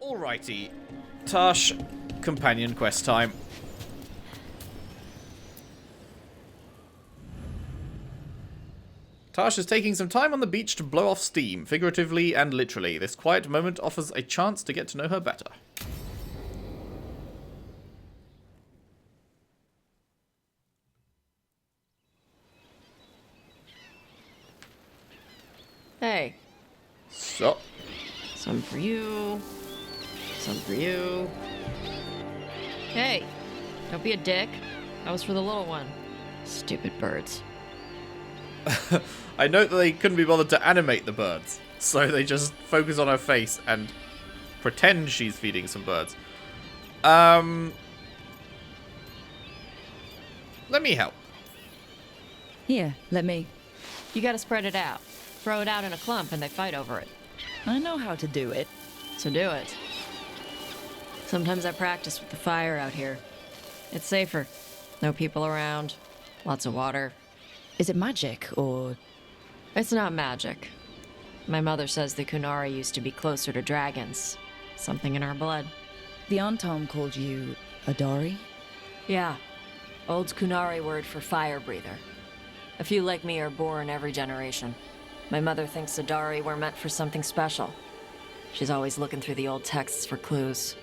Alrighty. Taash, companion quest time. Taash is taking some time on the beach to blow off steam, figuratively and literally. This quiet moment offers a chance to get to know her better. Hey. So. Some for you. Some for you. Hey. Don't be a dick. That was for the little one. Stupid birds. I note that they couldn't be bothered to animate the birds, so they just focus on her face and pretend she's feeding some birds. Let me help. Here, let me. You gotta spread it out. Throw it out in a clump and they fight over it. I know how to do it. So do it. Sometimes I practice with the fire out here. It's safer. No people around. Lots of water. Is it magic, or...? It's not magic. My mother says the Kunari used to be closer to dragons. Something in our blood. The Antom called you a Dari? Yeah. Old Kunari word for fire breather. A few like me are born every generation. My mother thinks Adari were meant for something special. She's always looking through the old texts for clues.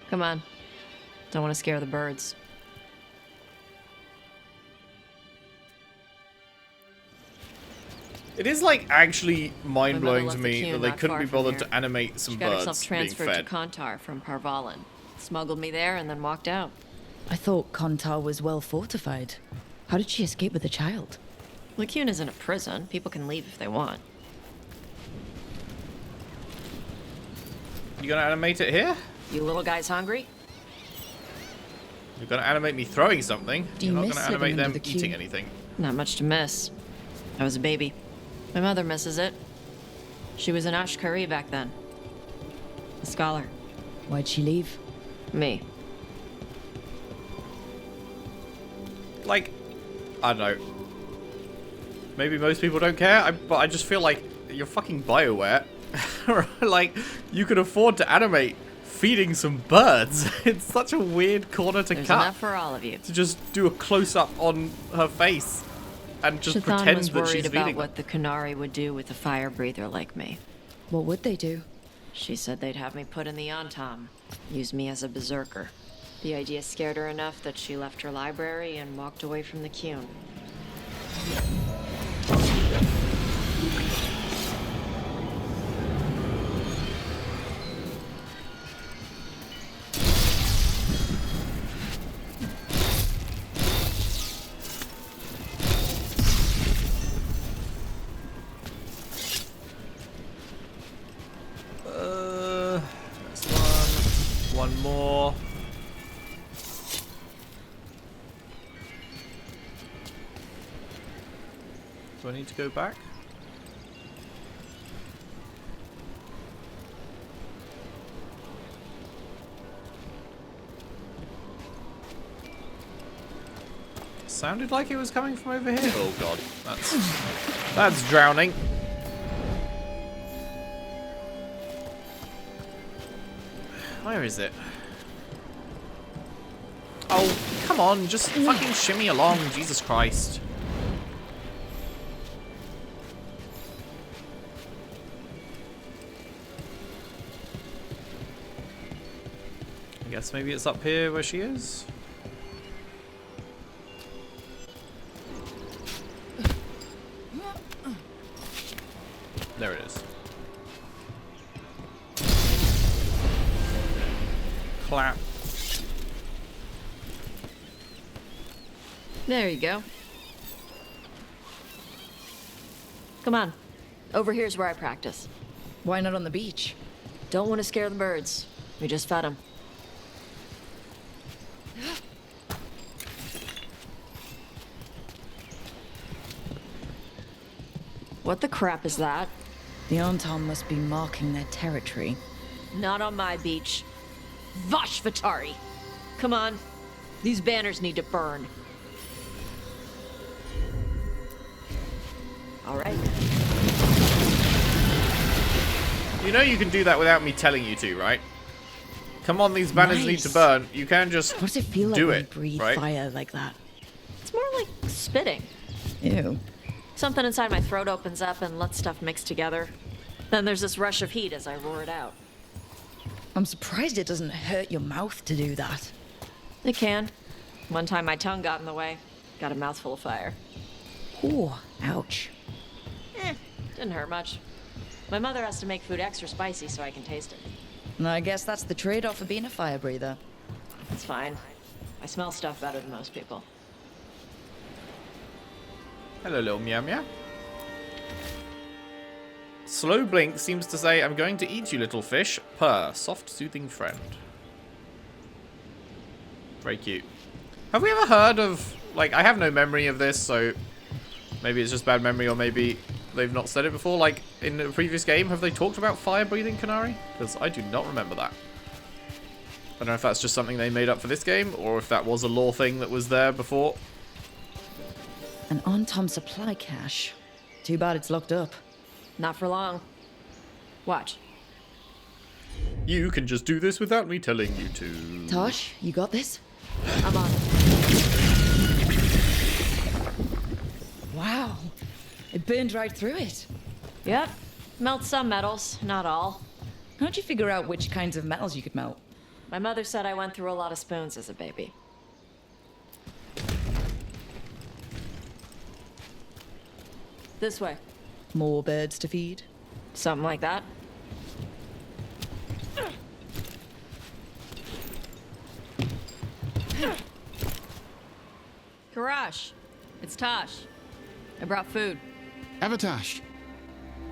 Come on. Don't want to scare the birds. It is like actually mind-blowing to left the me queue that they not couldn't far be from bothered here. to animate some She got herself birds being transferred to fed. Kontar from Parvalan. Smuggled me there and then walked out. I thought Kontar was well fortified. How did she escape with a child? Lycune isn't a prison. People can leave if they want. You gonna animate it here? You little guys hungry? You're gonna animate me throwing something. Do You're you not miss gonna living animate them under the eating queue? anything. Not much to miss. I was a baby. My mother misses it. She was an Ashkari back then. A scholar. Why'd she leave? Me. Like, I don't know. Maybe most people don't care, but I just feel like you're fucking BioWare. Like, you could afford to animate feeding some birds. It's such a weird corner to There's cut. enough for all of you. To just do a close-up on her face and just Shathan pretend was that worried she's about feeding what the Kunari would do with a fire breather like me. What would they do? She said they'd have me put in the Antom. Use me as a berserker. The idea scared her enough that she left her library and walked away from the Qun. That's one more. Do I need to go back? Sounded like it was coming from over here. Oh god, that's drowning. Where is it? Oh, come on, just fucking shimmy along, Jesus Christ. I guess maybe it's up here where she is? There it is. Clap. There you go. Come on. Over here's where I practice. Why not on the beach? Don't want to scare the birds. We just fed them. What the crap is that? The Antom must be marking their territory. Not on my beach. Vosh Vatari! Come on. These banners need to burn. All right. You know you can do that without me telling you to, right? Come on, these banners need to burn. You can just What does it feel like do when you it, breathe right? fire like that? It's more like spitting. Ew. Something inside my throat opens up and lets stuff mix together. Then there's this rush of heat as I roar it out. I'm surprised it doesn't hurt your mouth to do that. It can. One time my tongue got in the way. Got a mouthful of fire. Oh, ouch. Didn't hurt much. My mother has to make food extra spicy so I can taste it. And I guess that's the trade-off for being a fire breather. It's fine. I smell stuff better than most people. Hello, little meow meow. Slow Blink seems to say, I'm going to eat you, little fish. Purr, soft, soothing friend. Very cute. Have we ever heard of, like, I have no memory of this, so maybe it's just bad memory, or maybe they've not said it before. Like, in the previous game, have they talked about fire-breathing Qunari? Because I do not remember that. I don't know if that's just something they made up for this game, or if that was a lore thing that was there before. An on-time supply cache. Too bad it's locked up. Not for long. Watch. You can just do this without me telling you to. Taash, you got this? I'm on it. Wow. It burned right through it. Yep. Melt some metals, not all. How'd you figure out which kinds of metals you could melt? My mother said I went through a lot of spoons as a baby. This way. More birds to feed? Something like that. Karash, it's Taash. I brought food. Taash,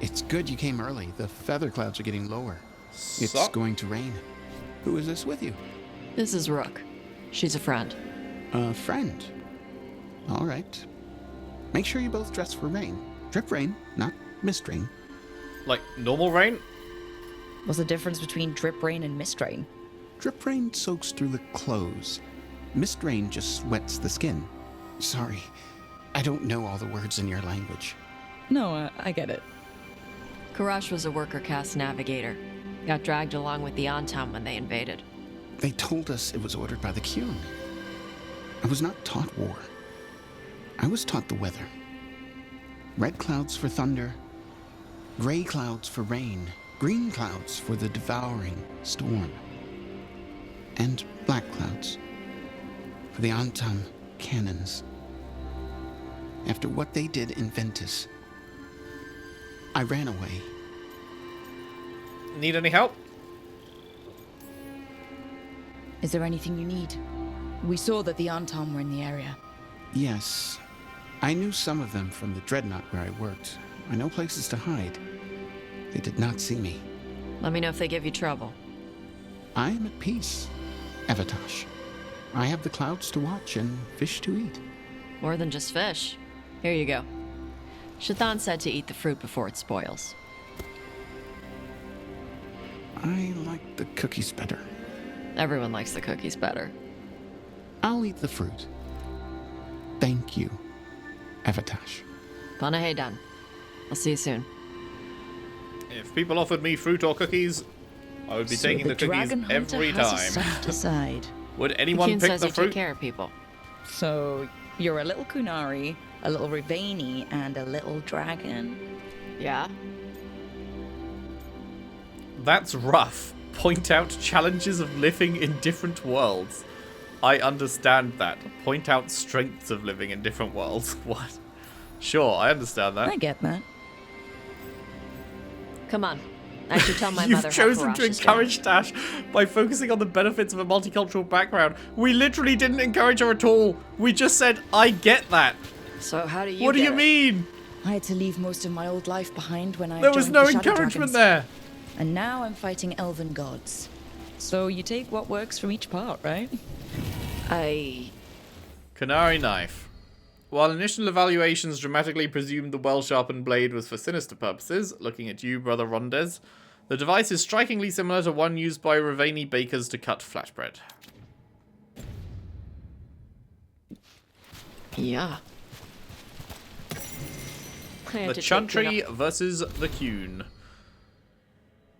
it's good you came early. The feather clouds are getting lower. It's Sup? going to rain. Who is this with you? This is Rook. She's a friend. A friend. All right. Make sure you both dress for rain. Drip rain, not mist rain. Like, normal rain? What's the difference between drip rain and mist rain? Drip rain soaks through the clothes. Mist rain just wets the skin. Sorry, I don't know all the words in your language. No, I get it. Karash was a worker caste navigator. Got dragged along with the Antam when they invaded. They told us it was ordered by the Qun. I was not taught war. I was taught the weather. Red clouds for thunder, gray clouds for rain, green clouds for the devouring storm, and black clouds for the Antam cannons. After what they did in Ventus, I ran away. Need any help? Is there anything you need? We saw that the Antam were in the area. Yes, I knew some of them from the Dreadnought where I worked. I know places to hide. They did not see me. Let me know if they give you trouble. I am at peace, Taash. I have the clouds to watch and fish to eat. More than just fish. Here you go. Shathan said to eat the fruit before it spoils. I like the cookies better. Everyone likes the cookies better. I'll eat the fruit. Thank you, Taash. Panahedan. I'll see you soon. If people offered me fruit or cookies, I would be So taking the cookies dragon hunter every has a time. soft aside. Would The anyone Qun pick says the you fruit? take care of people. So, you're a little Qunari, a little Rivani, and a little dragon? Yeah? That's rough. Point out challenges of living in different worlds. I understand that. Point out strengths of living in different worlds. What? Sure, I understand that. I get that. Come on. I should tell my mother You've how chosen Karash to is doing. encourage Taash by focusing on the benefits of a multicultural background. We literally didn't encourage her at all. We just said, I get that. So how do you What do get you it? mean? I had to leave most of my old life behind when I There was joined no the Shadow encouragement Dragons. there. And now I'm fighting elven gods. So you take what works from each part, right? Qunari knife. While initial evaluations dramatically presumed the well-sharpened blade was for sinister purposes, looking at you, Brother Rondez, the device is strikingly similar to one used by Rivani bakers to cut flatbread. Yeah. I had The to take Chantry Qunari- versus the Qun.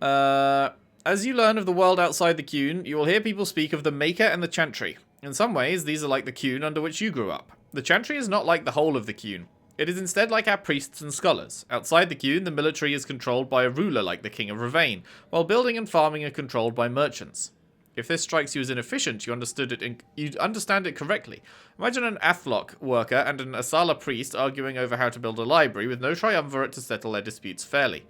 As you learn of the world outside the Qun, you will hear people speak of the Maker and the Chantry. In some ways, these are like the Qun under which you grew up. The Chantry is not like the whole of the Qun. It is instead like our priests and scholars. Outside the Qun, the military is controlled by a ruler like the King of Ravain, while building and farming are controlled by merchants. If this strikes you as inefficient, you understand it correctly. Imagine an Athlock worker and an Asala priest arguing over how to build a library with no triumvirate to settle their disputes fairly.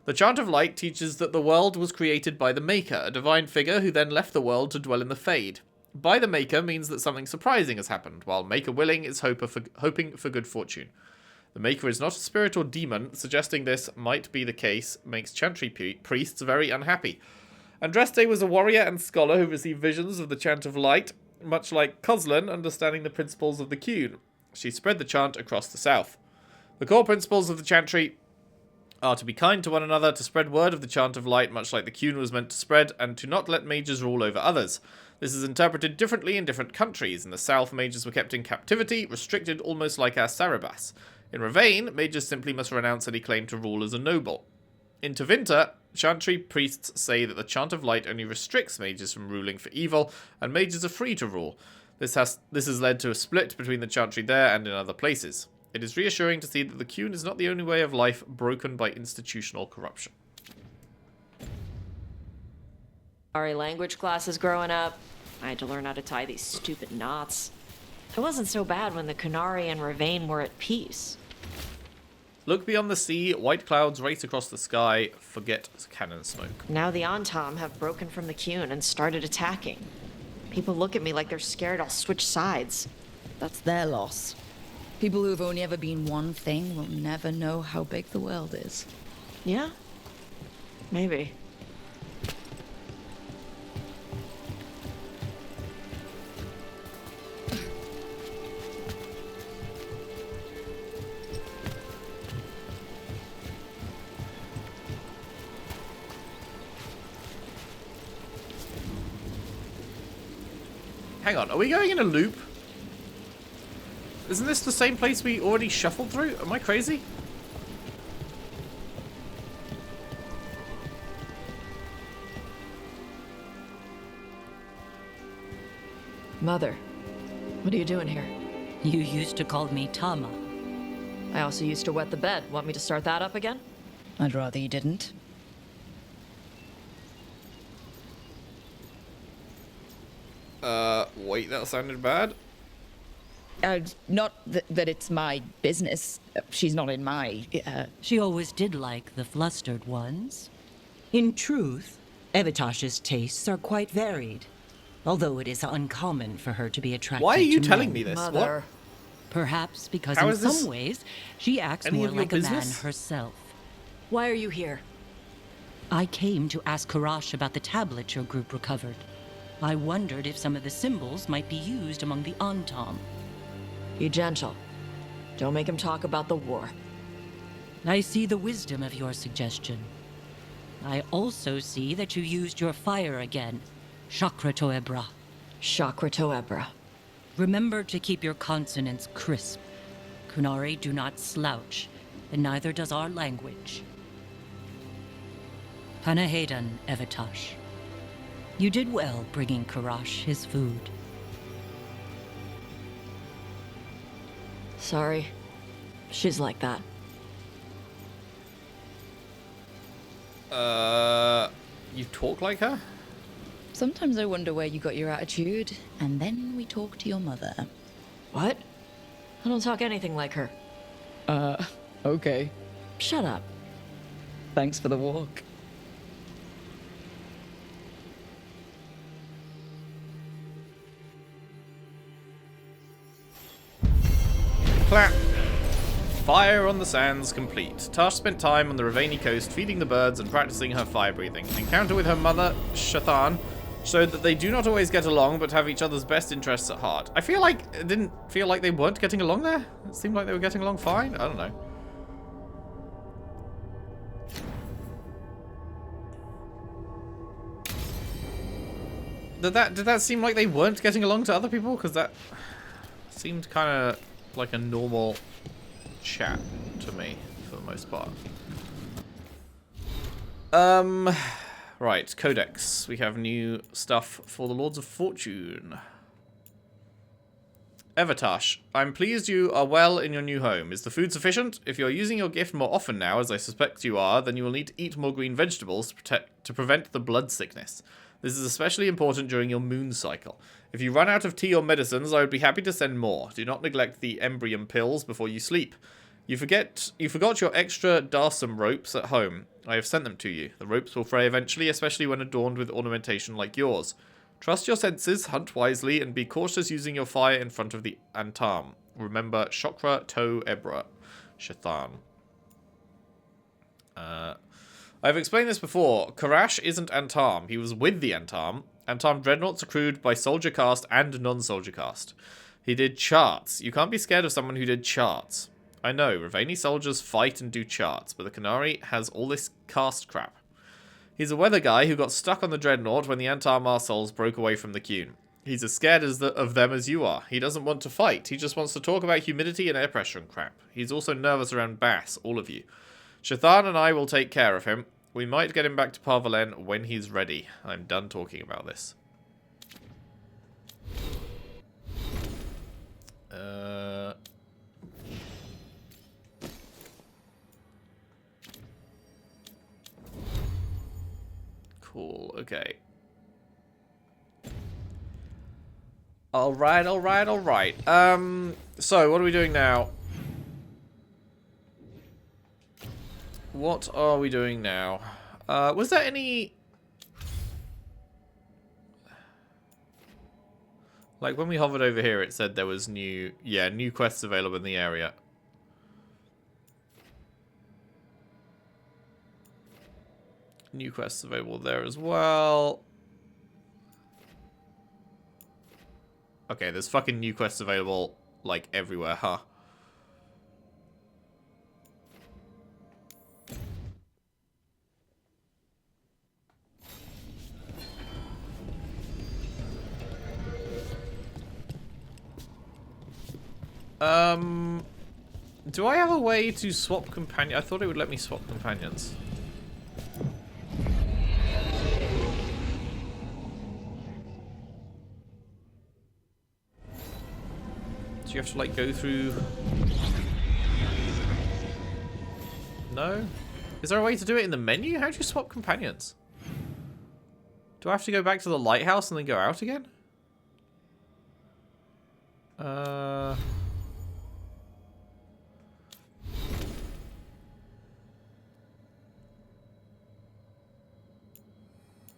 The Chant of Light teaches that the world was created by the Maker, a divine figure who then left the world to dwell in the Fade. By the Maker means that something surprising has happened, while Maker willing is hoping for good fortune. The Maker is not a spirit or demon. Suggesting this might be the case makes Chantry priests very unhappy. Andraste was a warrior and scholar who received visions of the Chant of Light, much like Kozlan understanding the principles of the Qun. She spread the chant across the south. The core principles of the Chantry are to be kind to one another, to spread word of the Chant of Light, much like the Qun was meant to spread, and to not let mages rule over others. This is interpreted differently in different countries. In the south, mages were kept in captivity, restricted almost like our Sarabas. In Ravain, mages simply must renounce any claim to rule as a noble. In Tevinter, Chantry priests say that the Chant of Light only restricts mages from ruling for evil, and mages are free to rule. This has led to a split between the Chantry there and in other places. It is reassuring to see that the Qun is not the only way of life broken by institutional corruption. Sorry, language classes growing up. I had to learn how to tie these stupid knots. It wasn't so bad when the Qunari and Ravain were at peace. Look beyond the sea, white clouds race across the sky, forget cannon smoke. Now the Antam have broken from the Qun and started attacking. People look at me like they're scared I'll switch sides. That's their loss. People who've only ever been one thing will never know how big the world is. Yeah? Maybe. Hang on, are we going in a loop? Isn't this the same place we already shuffled through? Am I crazy? Mother, what are you doing here? You used to call me Tama. I also used to wet the bed. Want me to start that up again? I'd rather you didn't. Wait, that sounded bad. Not that it's my business. She's not in my... She always did like the flustered ones. In truth, Evitash's tastes are quite varied, although it is uncommon for her to be attracted to Why are you men. telling me this? Mother. Perhaps because How in is this some ways, she acts any more of your like a man business? herself. Why are you here? I came to ask Karash about the tablet your group recovered. I wondered if some of the symbols might be used among the Antam. Be gentle. Don't make him talk about the war. I see the wisdom of your suggestion. I also see that you used your fire again, Chakra Toebra. Chakra Toebra. Remember to keep your consonants crisp. Qunari do not slouch, and neither does our language. Panahedan, Evitash. You did well bringing Karash his food. Sorry. She's like that. You talk like her? Sometimes I wonder where you got your attitude, and then we talk to your mother. What? I don't talk anything like her. Okay. Shut up. Thanks for the walk. Clap. Fire on the sands complete. Taash spent time on the Ravani coast feeding the birds and practicing her fire breathing. An encounter with her mother, Shathan, showed that they do not always get along but have each other's best interests at heart. I feel like it didn't feel like they weren't getting along there. It seemed like they were getting along fine. I don't know. Did that seem like they weren't getting along to other people? Because that seemed kind of like a normal chat to me, for the most part. Right, codex. We have new stuff for the Lords of Fortune. Taash, I'm pleased you are well in your new home. Is the food sufficient? If you're using your gift more often now, as I suspect you are, then you will need to eat more green vegetables to prevent the blood sickness. This is especially important during your moon cycle. If you run out of tea or medicines, I would be happy to send more. Do not neglect the embryum pills before you sleep. You forgot your extra darsum ropes at home. I have sent them to you. The ropes will fray eventually, especially when adorned with ornamentation like yours. Trust your senses, hunt wisely, and be cautious using your fire in front of the Antam. Remember, Chokra To Ebra. Shathan. I've explained this before. Karash isn't Antam. He was with the Antam. Antam dreadnoughts are crewed by soldier caste and non-soldier caste. He did charts. You can't be scared of someone who did charts. I know, Ravani soldiers fight and do charts, but the Qunari has all this caste crap. He's a weather guy who got stuck on the Dreadnought when the Antar Marsols broke away from the Qun. He's as scared of them as you are. He doesn't want to fight. He just wants to talk about humidity and air pressure and crap. He's also nervous around Bass, all of you. Shathan and I will take care of him. We might get him back to Parvalen when he's ready. I'm done talking about this. Cool, okay. Alright. So, what are we doing now? What are we doing now? Was there any... Like, when we hovered over here, it said there was new quests available in the area. New quests available there as well. Okay, there's fucking new quests available, like, everywhere, huh? Do I have a way to swap companion? I thought it would let me swap companions. Do you have to, like, go through... No? Is there a way to do it in the menu? How do you swap companions? Do I have to go back to the lighthouse and then go out again?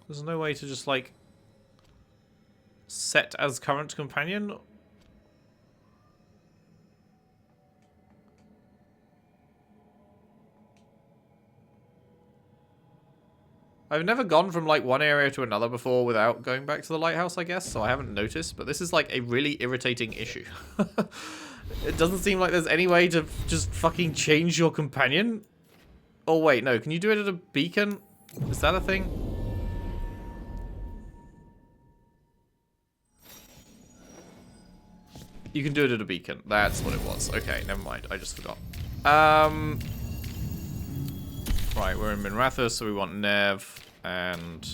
There's no way to just, like, set as current companion? I've never gone from, like, one area to another before without going back to the lighthouse, I guess, so I haven't noticed, but this is, like, a really irritating issue. It doesn't seem like there's any way to just fucking change your companion. Oh, wait, no, can you do it at a beacon? Is that a thing? You can do it at a beacon. That's what it was. Okay, never mind. I just forgot. Right, we're in Minrathous, so we want Nev and...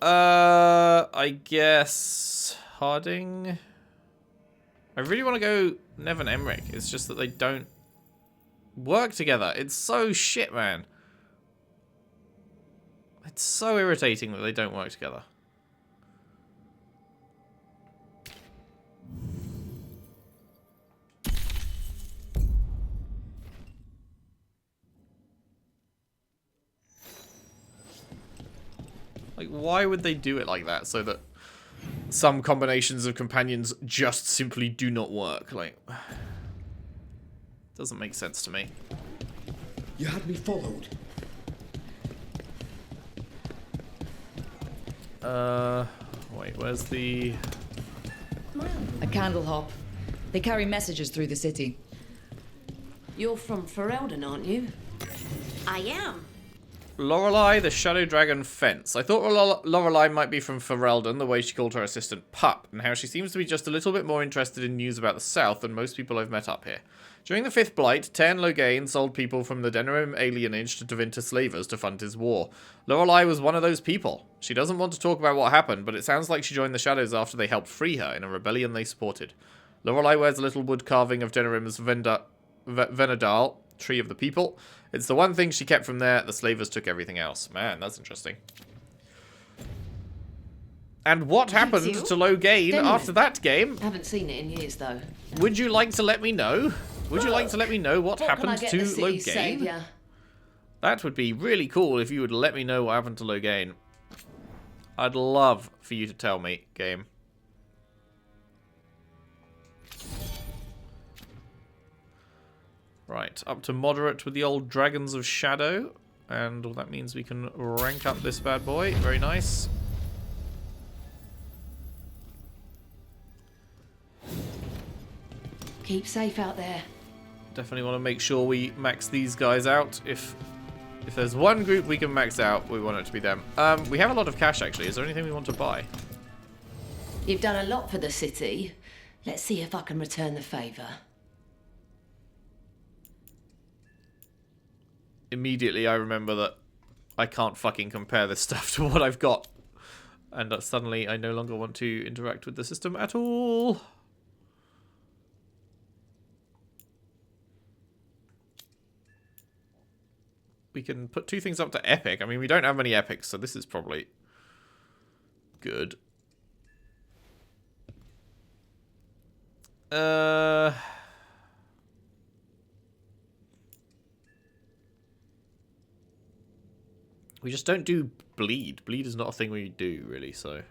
I guess... Harding? I really want to go Nev and Emmerich. It's just that they don't work together. It's so shit, man. It's so irritating that they don't work together. Like, why would they do it like that so that some combinations of companions just simply do not work? Like, doesn't make sense to me. You had me followed. Wait, where's the... A candle hop. They carry messages through the city. You're from Ferelden, aren't you? I am. Lorelei, the Shadow Dragon Fence. I thought Lorelei might be from Ferelden, the way she called her assistant Pup, and how she seems to be just a little bit more interested in news about the South than most people I've met up here. During the Fifth Blight, Tairn Loghain sold people from the Denerim alienage to Tevinter slavers to fund his war. Lorelei was one of those people. She doesn't want to talk about what happened, but it sounds like she joined the Shadows after they helped free her in a rebellion they supported. Lorelei wears a little wood carving of Denerim's Venedal, Tree of the People. It's the one thing she kept from there. The slavers took everything else. Man, that's interesting. And what happened to Loghain after that game? Haven't seen it in years, though. Would you like to let me know? Would you like to let me know what happened to Loghain? That would be really cool if you would let me know what happened to Loghain. I'd love for you to tell me, game. Right, up to moderate with the old Dragons of Shadow. And that means we can rank up this bad boy. Very nice. Keep safe out there. Definitely want to make sure we max these guys out. If there's one group we can max out, we want it to be them. We have a lot of cash, actually. Is there anything we want to buy? You've done a lot for the city. Let's see if I can return the favour. Immediately I remember that I can't fucking compare this stuff to what I've got. And suddenly I no longer want to interact with the system at all. We can put 2 things up to epic. I mean, we don't have many epics, so this is probably good. We just don't do bleed. Bleed is not a thing we do, really, so...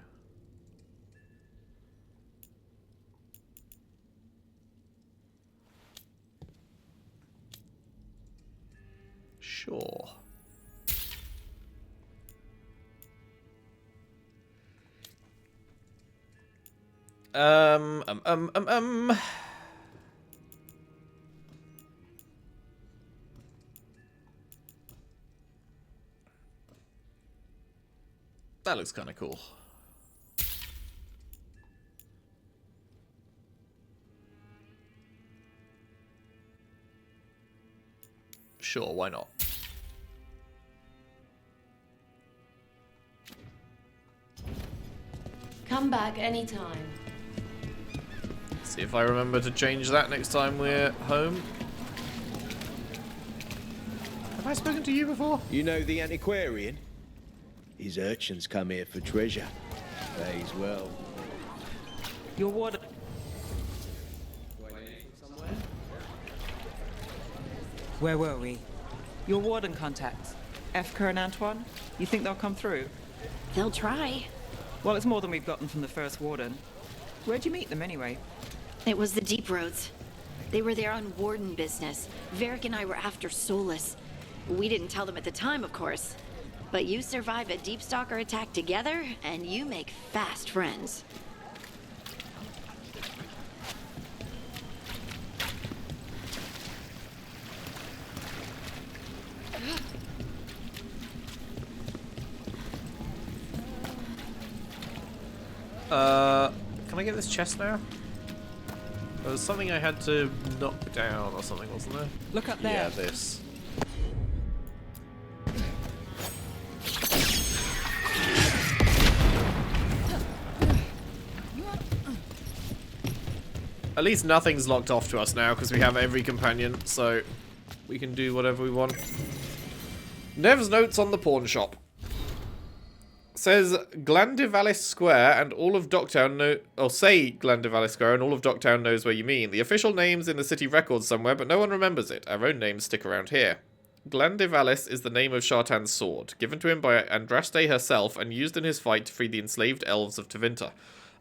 Sure. That looks kind of cool. Sure, why not? Come back anytime. See if I remember to change that next time we're home. Have I spoken to you before? You know the antiquarian? His urchins come here for treasure. Pays well. Your water. Where were we? Your warden contacts. Efka and Antoine? You think they'll come through? They'll try. Well, it's more than we've gotten from the first warden. Where'd you meet them anyway? It was the Deep Roads. They were there on warden business. Varric and I were after Solus. We didn't tell them at the time, of course. But you survive a Deep Stalker attack together, and you make fast friends. Can I get this chest now? There was something I had to knock down or something, wasn't there? Look up there. Yeah, this. At least nothing's locked off to us now because we have every companion, so we can do whatever we want. Nev's notes on the pawn shop. Says Glandivalis Square and all of Docktown know, or say Glandivalis Square and all of Docktown knows where you mean. The official name's in the city records somewhere, but no one remembers it. Our own names stick around here. Glandivalis is the name of Shartan's sword, given to him by Andraste herself and used in his fight to free the enslaved elves of Tevinter.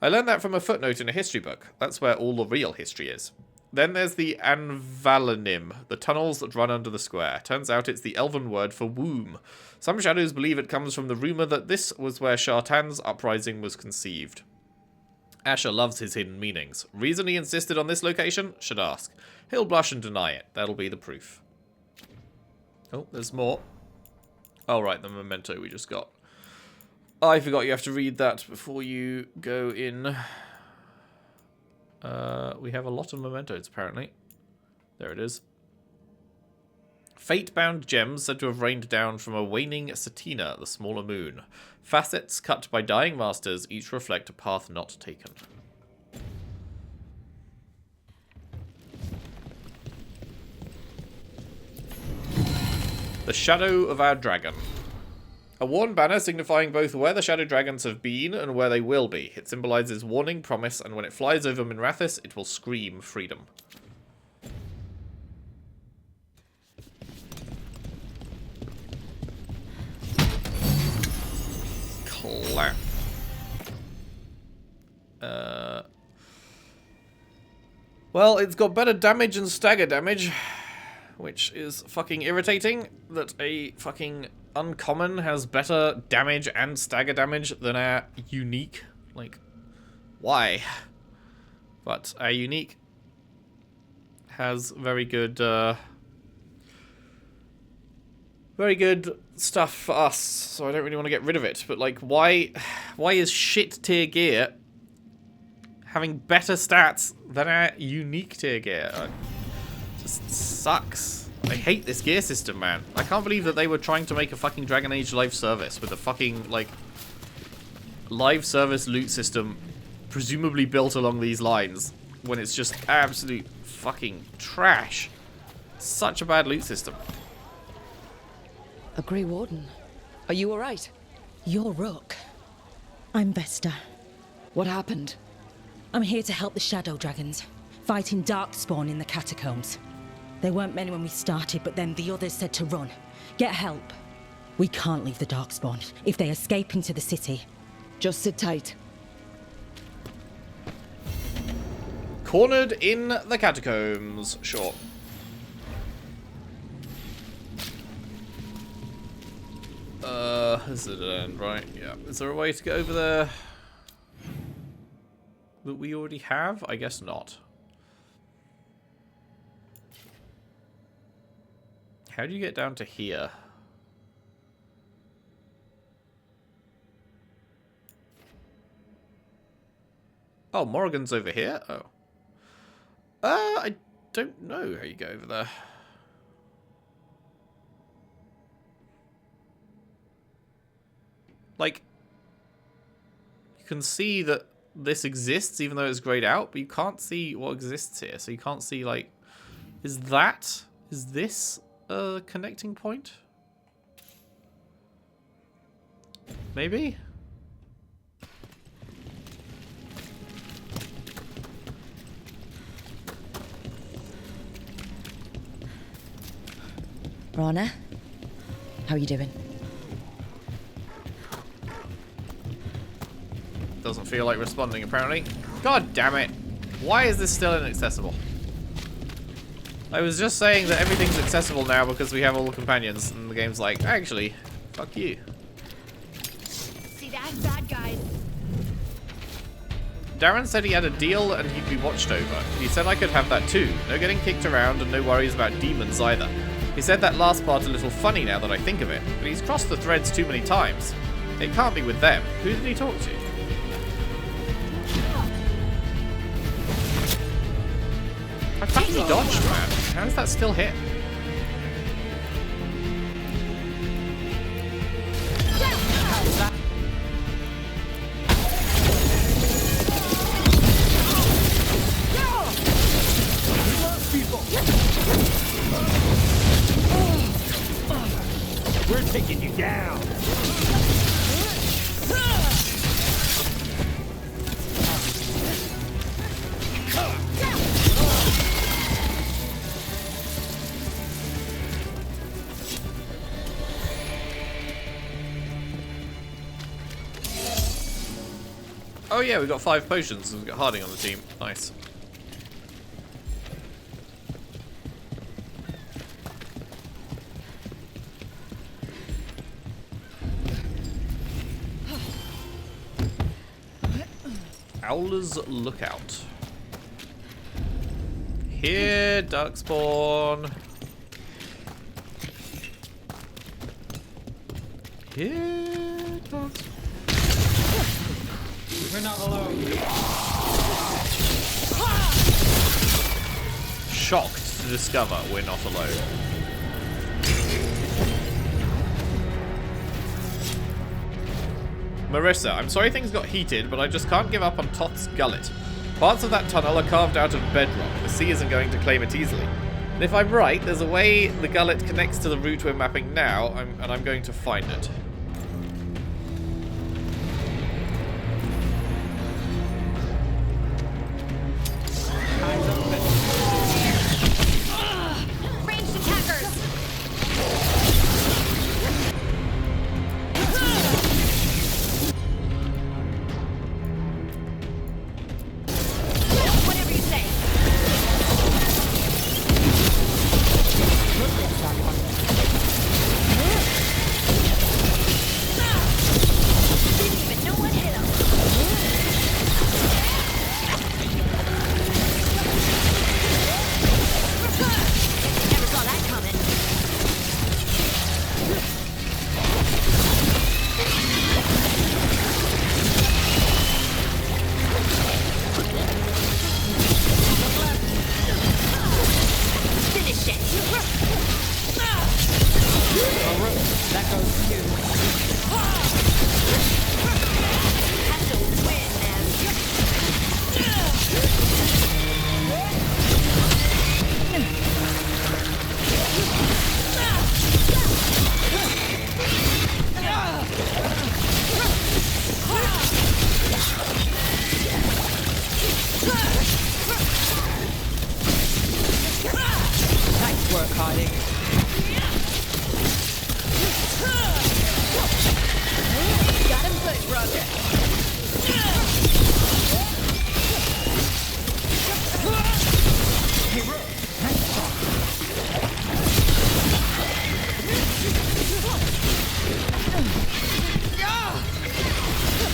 I learned that from a footnote in a history book. That's where all the real history is. Then there's the Anvalanim, the tunnels that run under the square. Turns out it's the elven word for womb. Some shadows believe it comes from the rumour that this was where Shartan's uprising was conceived. Asher loves his hidden meanings. Reason he insisted on this location? Should ask. He'll blush and deny it. That'll be the proof. Oh, there's more. Oh, right, the memento we just got. I forgot you have to read that before you go in. We have a lot of mementos, apparently. There it is. Fate-bound gems said to have rained down from a waning Satina, the smaller moon. Facets cut by dying masters each reflect a path not taken. The Shadow of our Dragon. A worn banner signifying both where the Shadow Dragons have been and where they will be. It symbolizes warning, promise, and when it flies over Minrathous, it will scream freedom. Clap. Well, it's got better damage and stagger damage, which is fucking irritating that a fucking uncommon has better damage and stagger damage than our unique. Like, why? But our unique has very good stuff for us, so I don't really want to get rid of it. But like, why is shit tier gear having better stats than our unique tier gear? Just sucks. I hate this gear system, man. I can't believe that they were trying to make a fucking Dragon Age live service with a fucking, like, live service loot system presumably built along these lines when it's just absolute fucking trash. Such a bad loot system. A Grey Warden. Are you alright? You're Rook. I'm Vesta. What happened? I'm here to help the Shadow Dragons, fighting Darkspawn in the Catacombs. There weren't many when we started, but then the others said to run. Get help. We can't leave the Darkspawn if they escape into the city. Just sit tight. Cornered in the Catacombs. Sure. Is it an end, right? Yeah. Is there a way to get over there that we already have? I guess not. How do you get down to here? Oh, Morrigan's over here? Oh. I don't know how you go over there. Like, you can see that this exists even though it's grayed out, but you can't see what exists here. So you can't see, like, is this a connecting point? Maybe? Rana, how are you doing? Doesn't feel like responding, apparently. God damn it. Why is this still inaccessible? I was just saying that everything's accessible now because we have all the companions, and the game's like, actually, fuck you. See that, bad guys? Darren said he had a deal and he'd be watched over. He said I could have that too. No getting kicked around and no worries about demons either. He said that last part a little funny now that I think of it, but he's crossed the threads too many times. It can't be with them. Who did he talk to? I fucking dodged, man. How does that still hit? We're taking you down. Oh yeah, we've got 5 potions and we've got Harding on the team. Nice. Owler's Lookout. Here, Darkspawn. hear dogs? We're not alone. Shocked to discover we're not alone. Marissa, I'm sorry things got heated, but I just can't give up on Toth's gullet. Parts of that tunnel are carved out of bedrock. The sea isn't going to claim it easily. And if I'm right, there's a way the gullet connects to the route we're mapping now, and I'm going to find it. Ranged attackers! Whatever you say. Didn't even know what hit him. Never saw that coming. Finish it. That goes to you. Have to win, man. Nice work, Hardy. Got him good, brother. Hey, Rook. Nice job.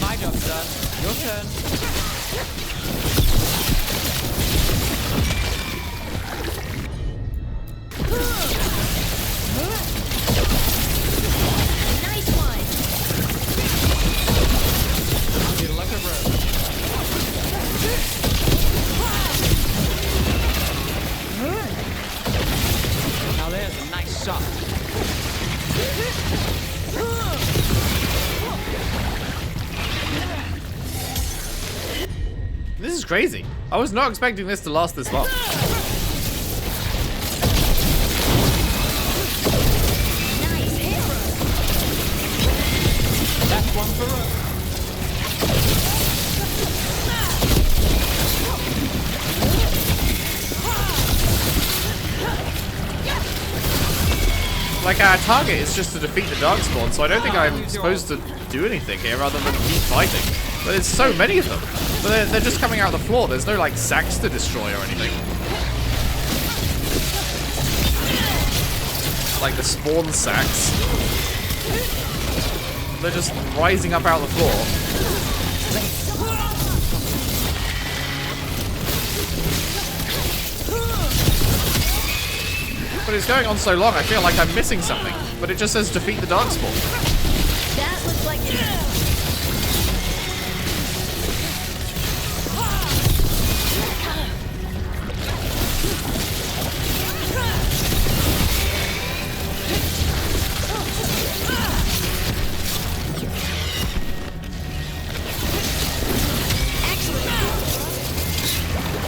My job's done. Your turn. Nice one. Good luck, bro. Now there's a nice shot. This is crazy. I was not expecting this to last this long. Nice hero. That's one for Rook. Like, our target is just to defeat the Darkspawn, so I don't think I'm supposed to do anything here other than keep fighting. But there's so many of them. But they're just coming out of the floor. There's no, like, sacks to destroy or anything. Like the spawn sacks. They're just rising up out of the floor. But it's going on so long, I feel like I'm missing something. But it just says defeat the Darkspawn. That looks like it.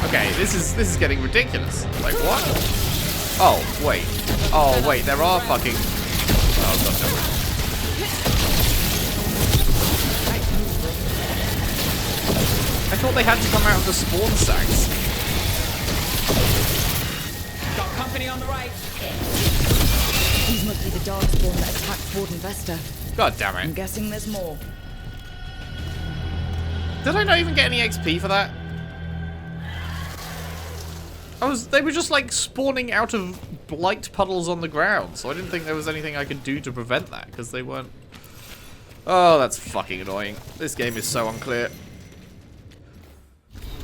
Okay, this is getting ridiculous. Like what? Oh wait. Oh wait, there are fucking. Oh god, no. I thought they had to come out of the spawn sacks. Got company on the right. These must be the Darkspawn that attacked Warden Vesta. God damn I'm it. guessing there's more. Did I not even get any XP for that? They were just like spawning out of blight puddles on the ground, so I didn't think there was anything I could do to prevent that, because they weren't. Oh, that's fucking annoying. This game is so unclear.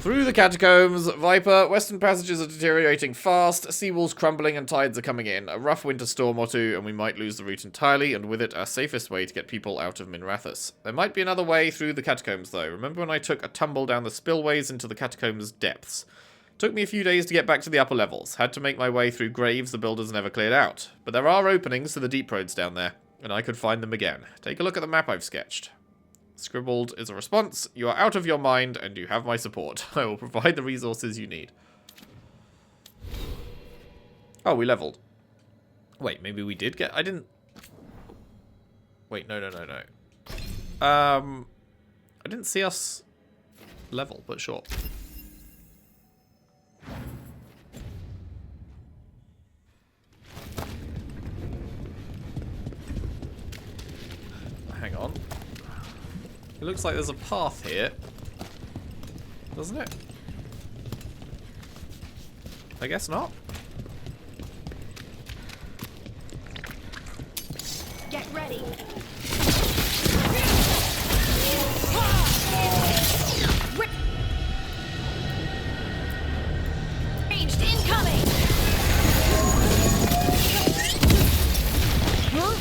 Through the catacombs, Viper, western passages are deteriorating fast, seawalls crumbling and tides are coming in. A rough winter storm or two and we might lose the route entirely, and with it our safest way to get people out of Minrathous. There might be another way through the catacombs though. Remember when I took a tumble down the spillways into the catacombs' depths? Took me a few days to get back to the upper levels. Had to make my way through graves the builders never cleared out. But there are openings to the deep roads down there, and I could find them again. Take a look at the map I've sketched. Scribbled is a response. You are out of your mind, and you have my support. I will provide the resources you need. Oh, we leveled. Wait, maybe we did get... I didn't... Wait, no. I didn't see us level, but sure. Hang on. It looks like there's a path here. Doesn't it? I guess not. Get ready. Ranged incoming. Huh?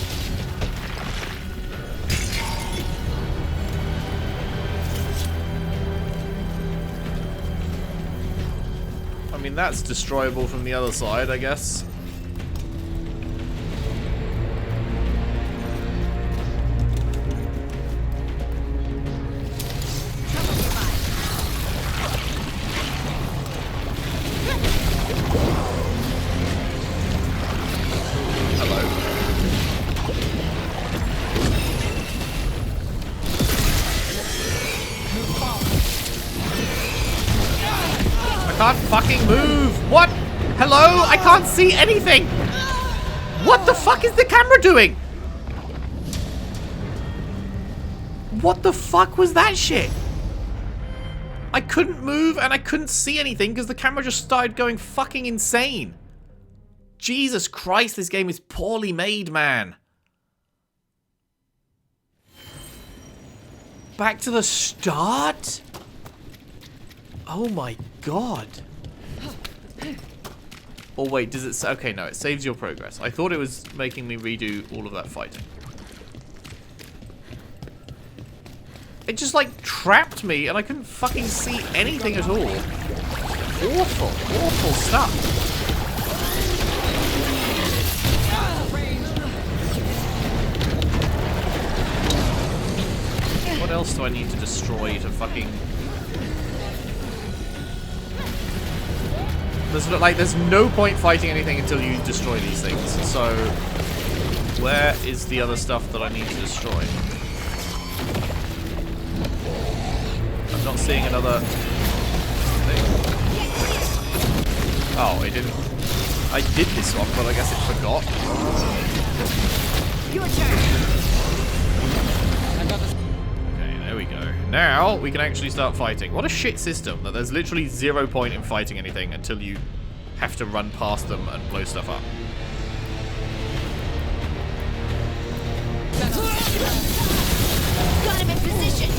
I mean, that's destroyable from the other side, I guess. Can't fucking move. What? Hello? I can't see anything. What the fuck is the camera doing? What the fuck was that shit? I couldn't move and I couldn't see anything because the camera just started going fucking insane. Jesus Christ, this game is poorly made, man. Back to the start? Oh my god. Oh wait, does it say... Okay, no, it saves your progress. I thought it was making me redo all of that fighting. It just like trapped me and I couldn't fucking see anything at all. Awful, awful stuff. What else do I need to destroy to fucking... There's no point fighting anything until you destroy these things. So, where is the other stuff that I need to destroy? I'm not seeing another thing. Oh, it didn't. I did this one, but I guess it forgot. Your turn. Okay, there we go. Now we can actually start fighting. What a shit system that there's literally 0 point in fighting anything until you have to run past them and blow stuff up. Got him in position.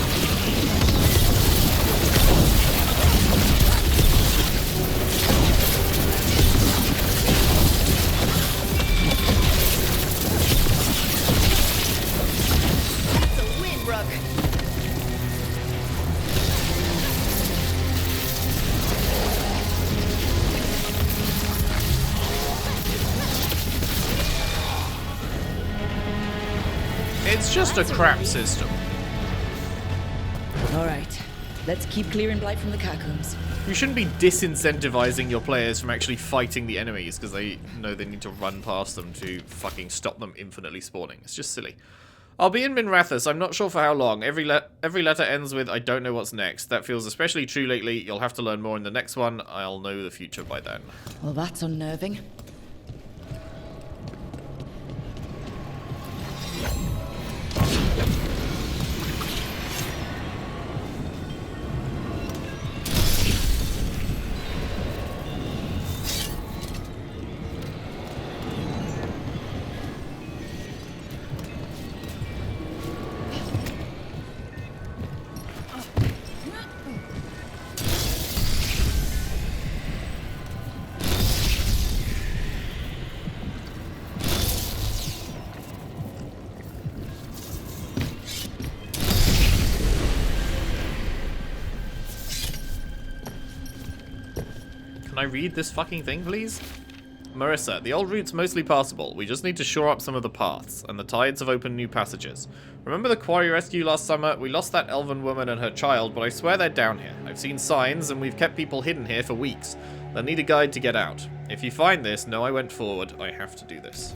That's a win, Rook. It's just a crap system. All right, let's keep clearing blight from the catacombs. You shouldn't be disincentivizing your players from actually fighting the enemies because they know they need to run past them to fucking stop them infinitely spawning. It's just silly. I'll be in Minrathous. I'm not sure for how long. Every letter ends with, I don't know what's next. That feels especially true lately. You'll have to learn more in the next one. I'll know the future by then. Well, that's unnerving. I read this fucking thing, please? Marissa, the old route's mostly passable. We just need to shore up some of the paths, and the tides have opened new passages. Remember the quarry rescue last summer? We lost that elven woman and her child, but I swear they're down here. I've seen signs, and we've kept people hidden here for weeks. They'll need a guide to get out. If you find this, know I went forward. I have to do this.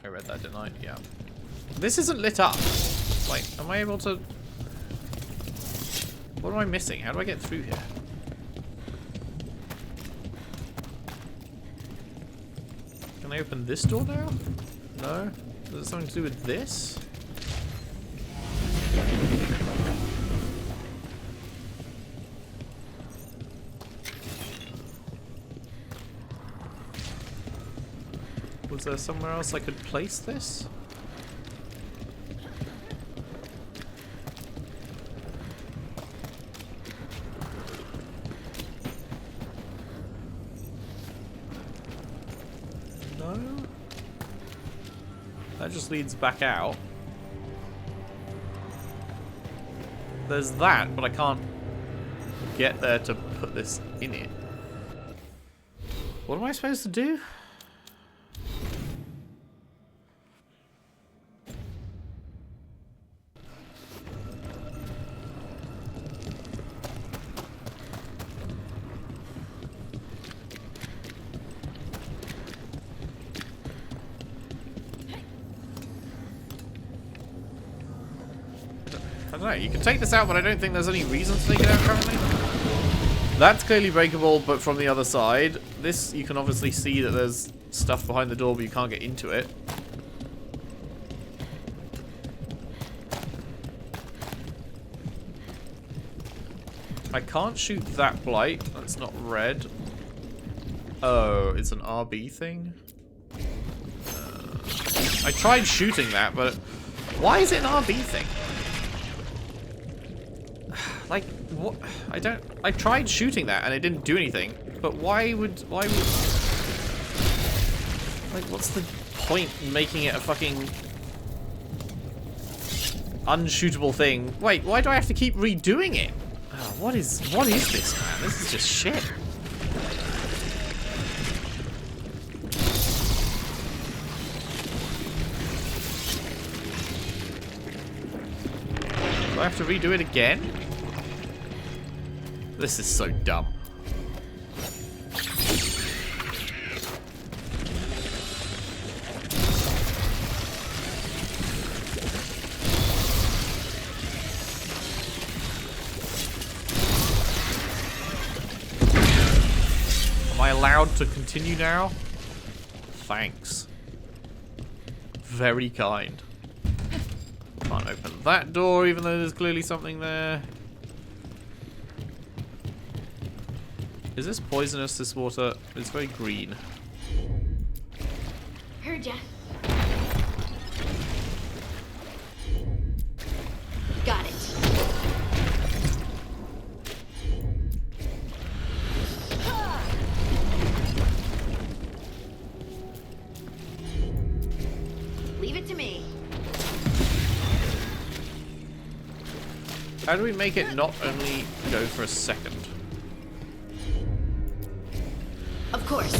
I read that, didn't I? Yeah. This isn't lit up. Like, am I able to... What am I missing? How do I get through here? Can I open this door now? No? Is it something to do with this? Was there somewhere else I could place this? No? That just leads back out. There's that, but I can't get there to put this in it. What am I supposed to do? I don't know, you can take this out, but I don't think there's any reason to take it out currently. That's clearly breakable, but from the other side. This, you can obviously see that there's stuff behind the door, but you can't get into it. I can't shoot that blight. That's not red. Oh, it's an RB thing? I tried shooting that, but... Why is it an RB thing? Like, what? I tried shooting that and it didn't do anything. But why would... Like, what's the point in making it a fucking... unshootable thing? Wait, why do I have to keep redoing it? Oh, what is this, man? This is just shit. Do I have to redo it again? This is so dumb. Am I allowed to continue now? Thanks. Very kind. Can't open that door even though there's clearly something there. Is this poisonous, this water? It's very green. Heard ya. Got it. Leave it to me. How do we make it not only go for a second? Of course.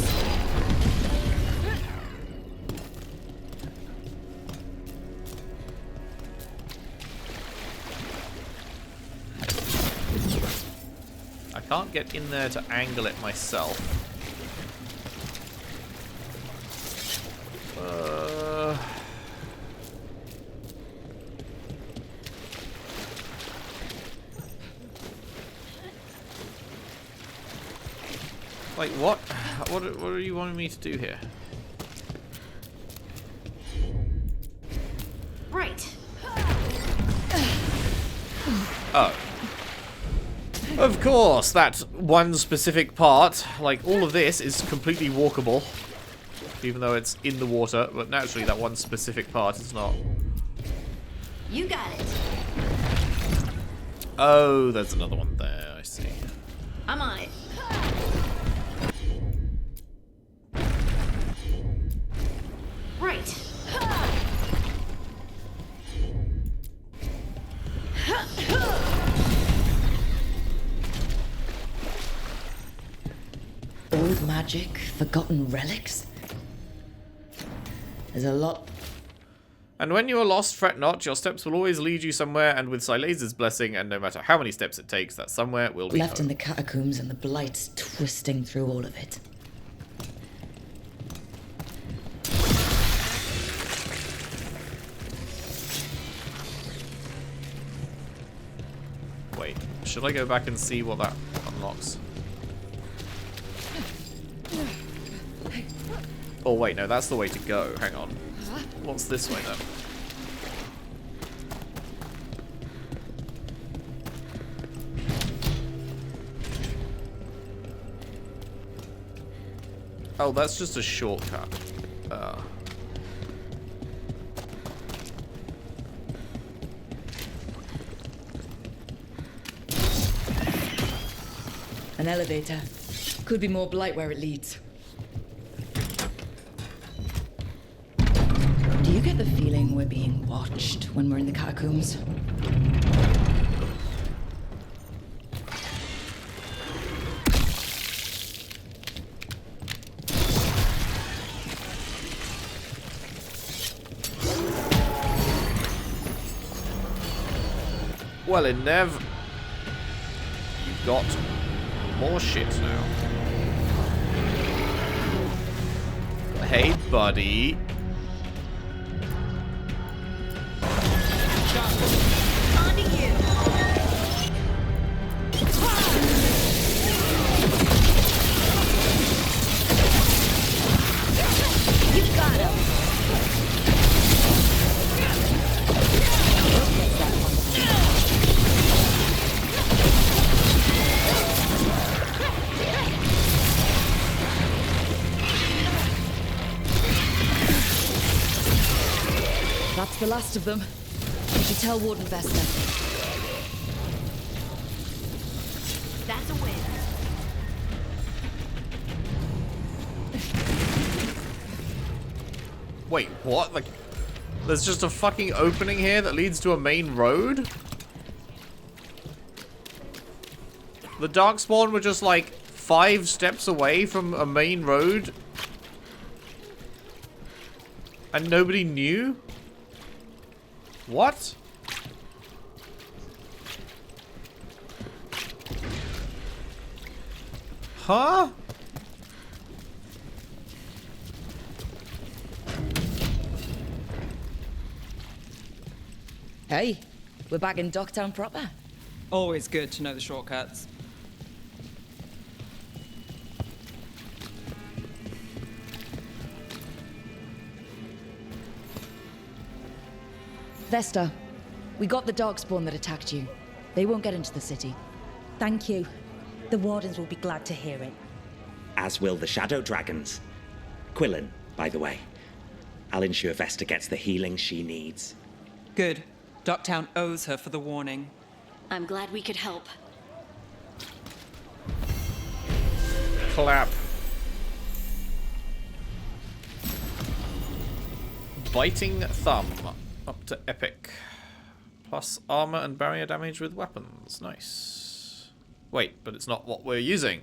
I can't get in there to angle it myself. Like what? What are you wanting me to do here? Right. Oh. Of course, that one specific part, like all of this is completely walkable. Even though it's in the water, but naturally that one specific part is not. You got it. Oh, there's another one there, I see. I'm on it. Old magic, forgotten relics. There's a lot. And when you are lost, fret not. Your steps will always lead you somewhere, and with Sileza's blessing, and no matter how many steps it takes, that somewhere will be Left home. in the catacombs and the blight's twisting through all of it. Wait, should I go back and see what that unlocks? Oh wait, no, that's the way to go. Hang on. What's this way then? Oh, that's just a shortcut. An elevator. Could be more blight where it leads. Do you get the feeling we're being watched when we're in the catacombs? Well, in Nev, you've got more shit now. Hey, buddy. That's the last of them. You should tell Warden Vesta. That's a win. Wait, what? Like, there's just a fucking opening here that leads to a main road? The Darkspawn were just like 5 steps away from a main road? And nobody knew? What? Huh? Hey, we're back in Docktown proper. Always good to know the shortcuts. Vesta, we got the Darkspawn that attacked you. They won't get into the city. Thank you. The Wardens will be glad to hear it. As will the Shadow Dragons. Quillen, by the way. I'll ensure Vesta gets the healing she needs. Good. Docktown owes her for the warning. I'm glad we could help. Clap. Biting Thumb. Up to epic. Plus armor and barrier damage with weapons. Nice. Wait, but it's not what we're using.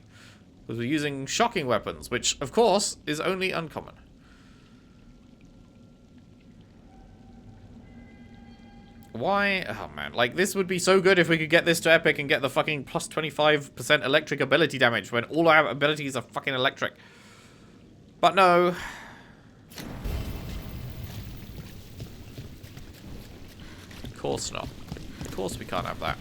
Because we're using shocking weapons, which, of course, is only uncommon. Why? Oh, man. Like, this would be so good if we could get this to epic and get the fucking plus 25% electric ability damage when all our abilities are fucking electric. But no. Of course not. Of course we can't have that.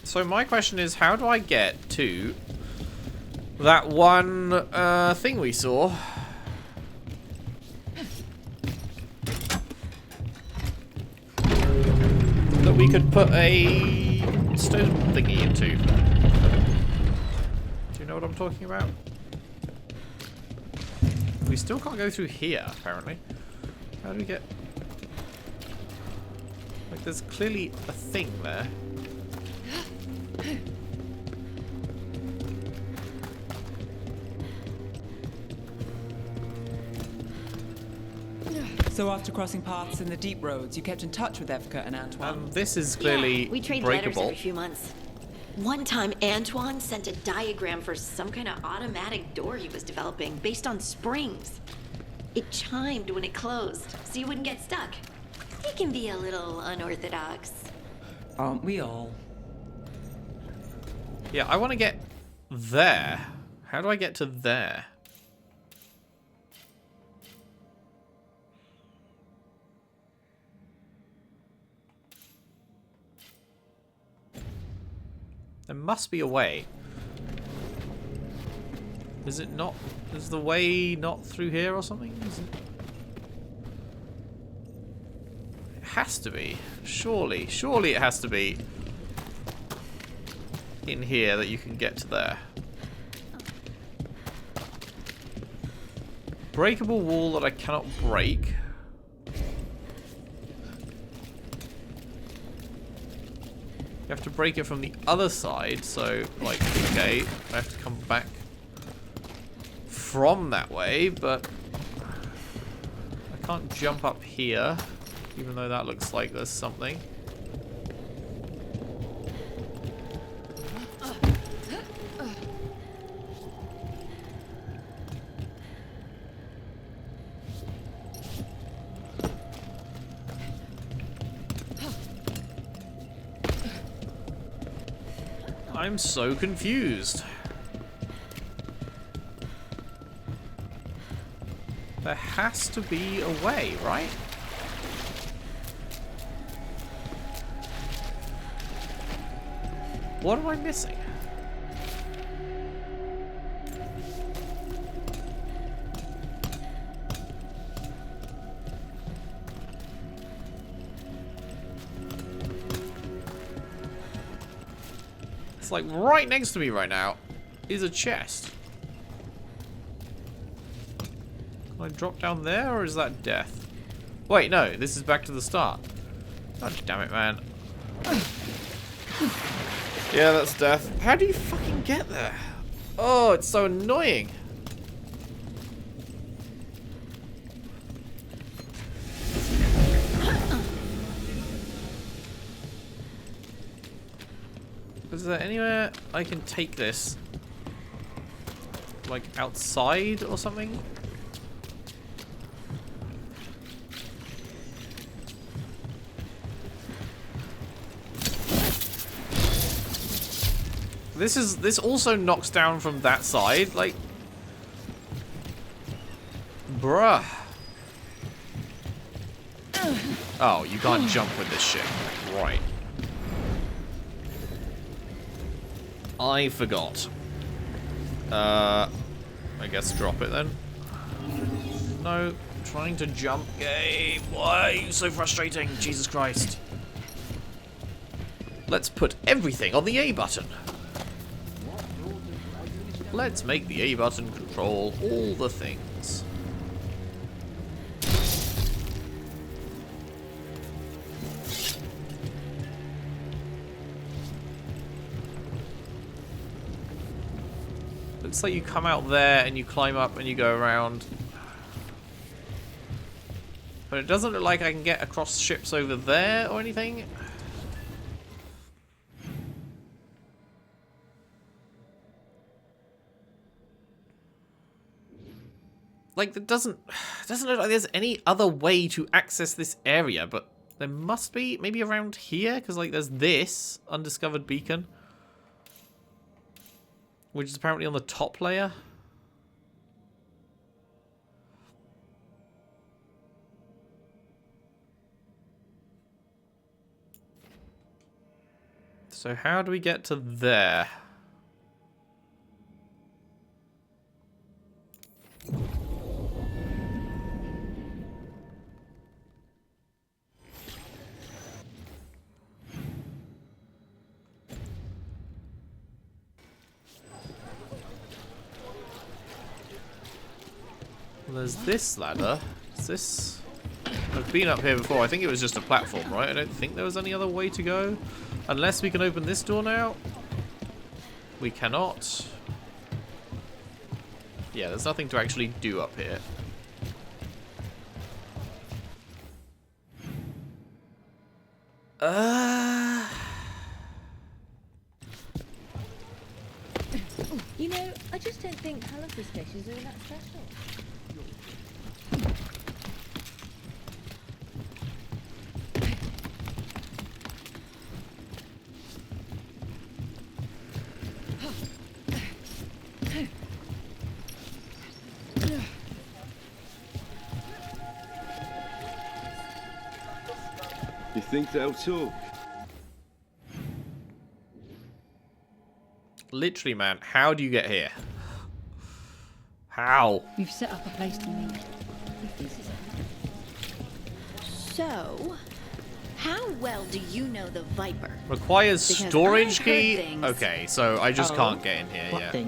So my question is, how do I get to that one thing we saw? That we could put a stone thingy into. Do you know what I'm talking about? We still can't go through here, apparently. How do we get... Like, there's clearly a thing there. So after crossing paths in the deep roads, you kept in touch with Evka and Antoine? This is clearly we trade letters breakable. every few months. One time, Antoine sent a diagram for some kind of automatic door he was developing based on springs. It chimed when it closed, so you wouldn't get stuck. He can be a little unorthodox. Aren't we all? Yeah, I want to get there. How do I get to there? There must be a way. Is it not? Is the way not through here or something? Is it? It has to be. Surely. Surely it has to be in here that you can get to there. Breakable wall that I cannot break. You have to break it from the other side, so, like, okay, I have to come back from that way, but I can't jump up here, even though that looks like there's something. I'm so confused. There has to be a way, right? What am I missing? It's like right next to me right now is a chest. Can I drop down there, or is that death? Wait, no, this is back to the start. God damn it, man. Yeah, that's death. How do you fucking get there? Oh, it's so annoying. Is there anywhere I can take this? Like outside or something? This also knocks down from that side, like, bruh. Oh, you can't jump with this shit. Right. I forgot. I guess drop it then. No, trying to jump game. Why are you so frustrating? Jesus Christ. Let's put everything on the A button. Let's make the A button control all the things. Looks like you come out there and you climb up and you go around. But it doesn't look like I can get across ships over there or anything. Like, it doesn't look like there's any other way to access this area, but there must be, maybe around here, because like there's this undiscovered beacon, which is apparently on the top layer. So how do we get to there? There's this ladder. Is this... I've been up here before. I think it was just a platform, right? I don't think there was any other way to go. Unless we can open this door now. We cannot. Yeah, there's nothing to actually do up here. You know, I just don't think colourful sketches are that special. You think they'll talk? Literally, man, how do you get here? How? We've set up a place to meet. If this is So, how well do you know the Viper? Requires Because storage I've heard key? things. Okay, so I just can't get in here, yeah.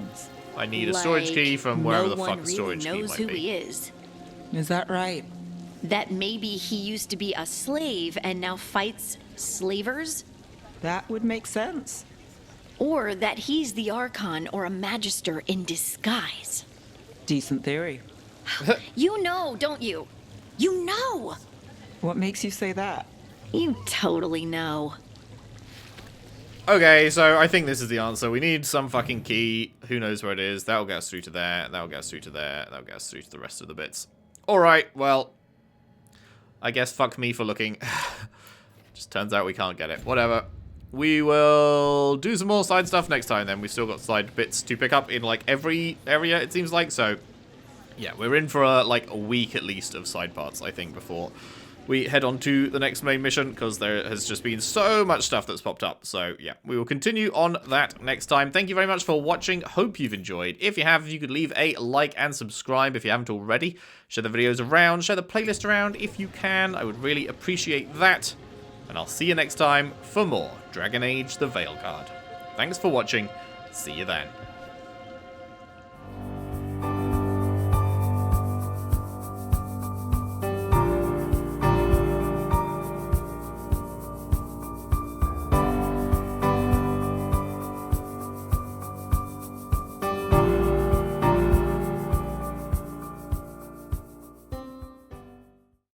I need a storage key from wherever the fuck the storage key knows might who be. he is. Is that right? That maybe he used to be a slave and now fights slavers? That would make sense. Or that he's the Archon or a Magister in disguise. Decent theory. You know, don't you? You know! What makes you say that? You totally know. Okay, so I think this is the answer. We need some fucking key. Who knows where it is? That'll get us through to there. That'll get us through to there. That'll get us through to the rest of the bits. Alright, well, I guess fuck me for looking. Just turns out we can't get it. Whatever. We will do some more side stuff next time then. We've still got side bits to pick up in like every area, it seems like. So, yeah, we're in for like a week at least of side parts, I think, before we head on to the next main mission, because there has just been so much stuff that's popped up. So, yeah, we will continue on that next time. Thank you very much for watching. Hope you've enjoyed. If you have, if you could leave a like and subscribe if you haven't already. Share the videos around. Share the playlist around if you can. I would really appreciate that. And I'll see you next time for more Dragon Age the Veilguard. Thanks for watching. See you then.